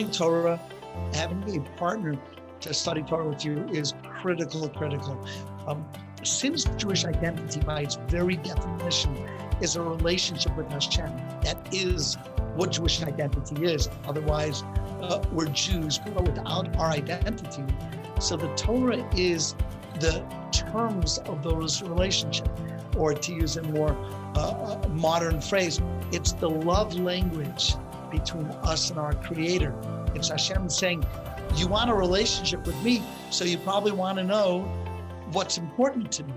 learning Torah, having a partner to study Torah with you is critical. Since Jewish identity, by its very definition, is a relationship with Hashem. That is what Jewish identity is. Otherwise, we're Jews, but without our identity. So the Torah is the terms of those relationships, or to use a more modern phrase, it's the love language between us and our Creator. It's Hashem saying, you want a relationship with me, so you probably want to know what's important to me.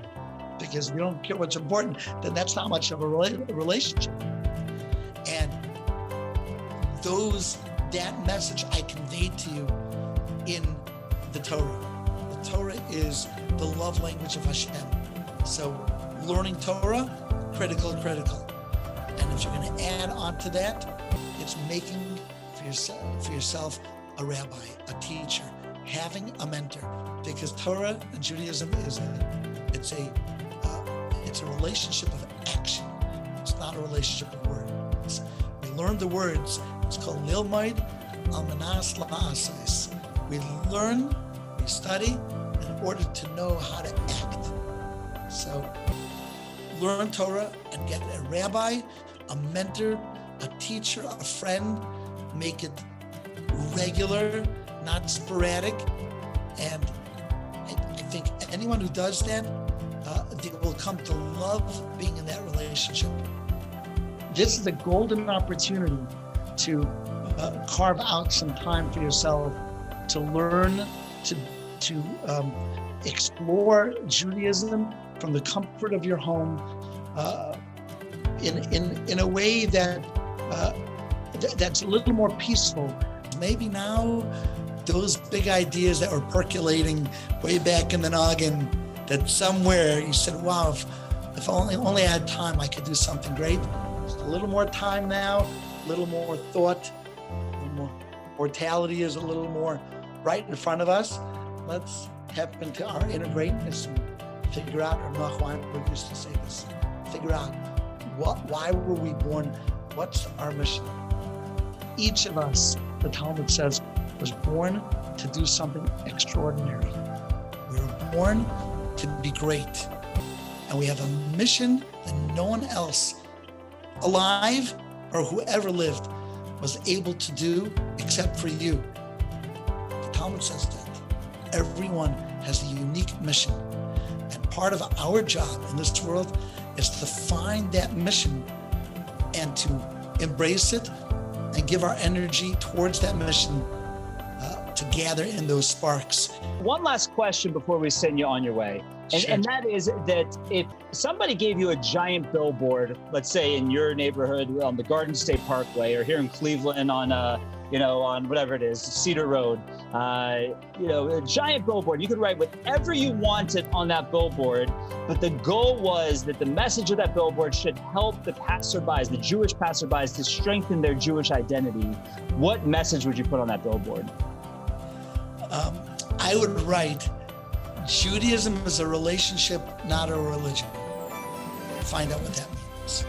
Because if you don't care what's important, then that's not much of a relationship. And that message I conveyed to you in the Torah. The Torah is the love language of Hashem. So learning Torah, critical. And if you're going to add on to that, it's making for yourself a rabbi, a teacher, having a mentor. Because Torah and Judaism it's a relationship of action. It's not a relationship of words. We learn the words. It's called Lilmaid Almanas La'asais. We learn, we study in order to know how to act. So learn Torah and get a rabbi, a mentor, a teacher, a friend. Make it regular, not sporadic. And I think anyone who does that, they will come to love being in that relationship. This is a golden opportunity to carve out some time for yourself to learn, to explore Judaism from the comfort of your home, in a way that's a little more peaceful. Maybe now those big ideas that were percolating way back in the noggin, that somewhere you said, wow, if only I had time, I could do something great. Just a little more time now, a little more thought, a little more mortality is a little more right in front of us. Let's tap into our inner greatness and figure out, or Mach Weinberg used to say this, figure out why were we born? What's our mission? Each of us, the Talmud says, was born to do something extraordinary. We were born to be great. And we have a mission that no one else alive or whoever lived was able to do except for you. The Talmud says that everyone has a unique mission. And part of our job in this world is to find that mission and to embrace it and give our energy towards that mission to gather in those sparks. One last question before we send you on your way. And that is that if somebody gave you a giant billboard, let's say in your neighborhood on the Garden State Parkway, or here in Cleveland on on whatever it is, Cedar Road, a giant billboard, you could write whatever you wanted on that billboard, but the goal was that the message of that billboard should help the passerbys, the Jewish passerbys, to strengthen their Jewish identity. What message would you put on that billboard? I would write, Judaism is a relationship, not a religion. Find out what that means.